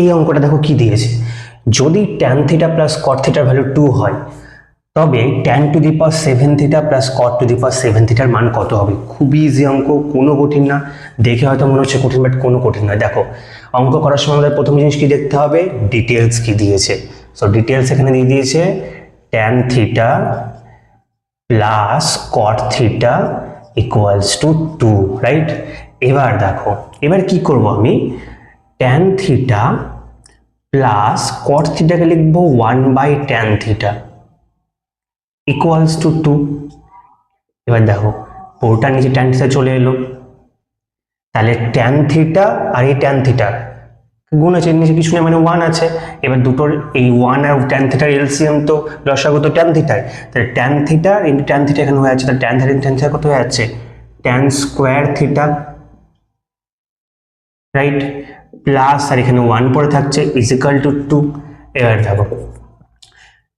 এই অঙ্কটা দেখো কি দিয়েছে, যদি ট্যান থিটা প্লাস কট থিটার ভ্যালু 2 হয় তবে tan to the power 7 theta plus cot to the power 7 থিটার মান কত হবে। খুবই ইজি অঙ্ক, কোনো কঠিন না। দেখে হয়তো মনে হচ্ছে কঠিন, বাট কোনো কঠিন নয়। দেখো অঙ্ক করার সময় আমাদের প্রথম জিনিস কি দেখতে হবে, ডিটেলস কি দিয়েছে। সো ডিটেলস এখানে দিয়ে দিয়েছে tan theta plus caught theta equals to 2, right. এবার দেখো এবার কি করব আমি, ট্যান থিটা প্লাস কট থিটাকে লিখবো 1/tan থিটা ইকুয়ালস টু 2। এবার দেখো পুরোটা নিচে ট্যান থিটা চলে এলো, তাহলে ট্যান থিটা আর এই ট্যান থিটা গুণ আছে, নিচে কিছু নেই মানে 1 আছে। এবার দুটোর এই 1 আর ট্যান থিটার এলসিএম তো লসাগু তো ট্যান থিটায়, তাহলে tan theta into tan theta এখানে হয়ে যাচ্ছে, তাহলে ট্যান থিটা ট্যান থিটা কত হয়ে যাচ্ছে, tan square theta, right. Plus আর এখানে 1 পরে থাকছে ইজিক্যাল টু 2। এবার দেখো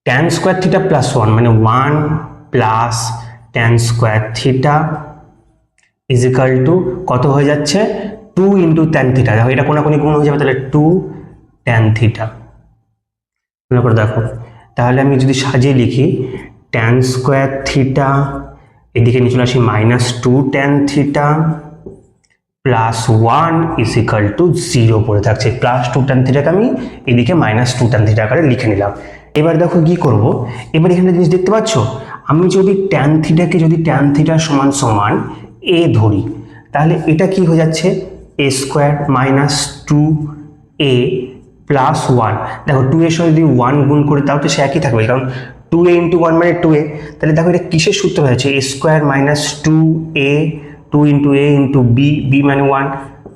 ট্যান স্কোয়ার থিটা প্লাস 1 মানে 1 plus tan square theta equal to কত হয়ে যাচ্ছে, 2 ইন্টু ট্যান থিটা। দেখো এটা কোনাকুনি গুণ হয়ে যাবে, তাহলে 2 ট্যান থিটা। মনে করে দেখো, তাহলে আমি যদি সাজিয়ে লিখি ট্যান স্কোয়ার থিটা, এদিকে নিয়ে চলে আসি -2 tan theta plus 1 equal to 0 পড়ে থাকছে। +2 ট্যান থিটাকে আমি এদিকে -2 ট্যান থিটা আকারে লিখে নিলাম। এবার দেখো কি করব, এবার এখানে জিনিস দেখতে পাচ্ছ, আমি যদি ট্যান থিটাকে যদি ট্যান থিটার সমান সমান a ধরি, তাহলে এটা কি হয়ে যাচ্ছে, a স্কোয়ার -2a প্লাস 1। দেখো 2 এর সঙ্গে যদি 1 গুণ করে তাও তো সে একই থাকবে, কারণ 2a ইন্টু 1 মানে 2a। তাহলে দেখো এটা কিসের সূত্র হয়েছে, a square -2a 2 into a into B, B মানে 1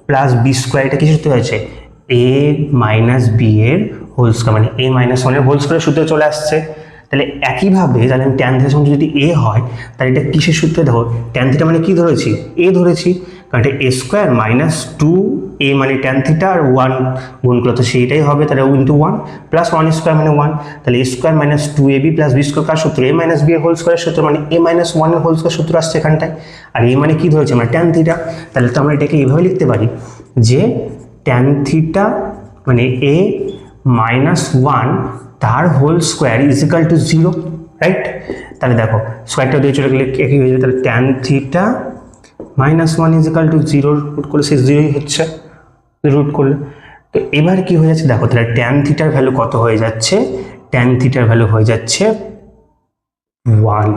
প্লাস বি স্কোয়ার। এটা কিসের সূত্র হয়েছে, a মাইনাস বি এর হোল স্কোয়ার, মানে a মাইনাস 1 এর হোল স্কোয়ারের সূত্রে চলে আসছে। তাহলে একইভাবে তাহলে আমি ট্যান থিটার সঙ্গে যদি a হয়, তাহলে এটা কিসের সূত্রে, দেখো ট্যান থিটা মানে কি ধরেছি, a ধরেছি, কারণ এটা a স্কোয়ার -2a মানে ট্যান থিটা আর 1 গুণ করলে তো সেইটাই হবে, তাহলে ইন্টু 1 প্লাস 1 স্কোয়ার মানে 1, তাহলে a square -2ab plus b square কার সূত্র, a মাইনাস b এর হোল স্কোয়ারের সূত্র, মানে a মাইনাস 1 এর হোল স্কোয়ার সূত্র আসছে এখানটায়। আর a মানে কি ধরেছে, আমরা ট্যান থিটা। তাহলে তো আমরা এটাকে এইভাবে লিখতে পারি যে ট্যান থিটা মানে a মাইনাস 1 তার whole square equal to 0, right. তাহলে দেখো স্কোয়ারটা দিয়ে চলে গেলে একই হয়ে যাবে, তাহলে tan theta -1 equal to 0 root করলে সেই 0ই হচ্ছে রুট করলে। তো এবার কি হয়ে যাচ্ছে দেখো, তাহলে ট্যান থিটার ভ্যালু কত হয়ে যাচ্ছে, ট্যান থিটার ভ্যালু হয়ে যাচ্ছে 1,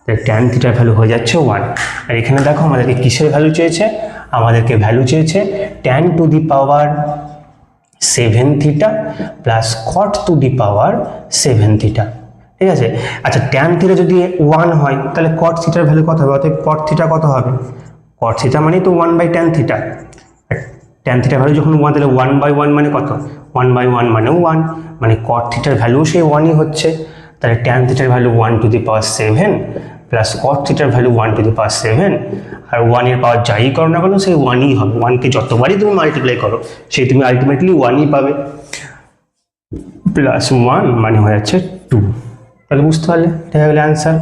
তাহলে ট্যান থিটার ভ্যালু হয়ে যাচ্ছে 1। আর এখানে দেখো আমাদেরকে কিসের ভ্যালু চেয়েছে, আমাদেরকে ভ্যালু চেয়েছে tan to the power 7 theta plus cot to the power 7 theta, ঠিক আছে। আচ্ছা ট্যান থিটা যদি 1 হয় তাহলে কট থিটার ভ্যালু কত হবে, অতএব কট থিটা কত হবে, কট থিটা মানে তো 1/tan থিটা, ট্যান থিটার ভ্যালু যখন 1 তাহলে 1/1 মানে কত, 1/1 মানে 1, মানে কট থিটার ভ্যালু সেই 1ই হচ্ছে। তাহলে ট্যান থিটার value 1 two the power 7 plus cot থিটার ভ্যালু 1 টু দি পাওয়ার 7, আর 1 এর পাওয়ার যাই করো না কেন সেই 1ই হবে। 1কে যতবারই তুমি মাল্টিপ্লাই করো সেই তুমি আলটিমেটলি 1ই পাবে, প্লাস 1 মানে হয়ে যাচ্ছে 2। তাহলে বুঝতে পারলে এটা হয়ে গেল অ্যান্সার।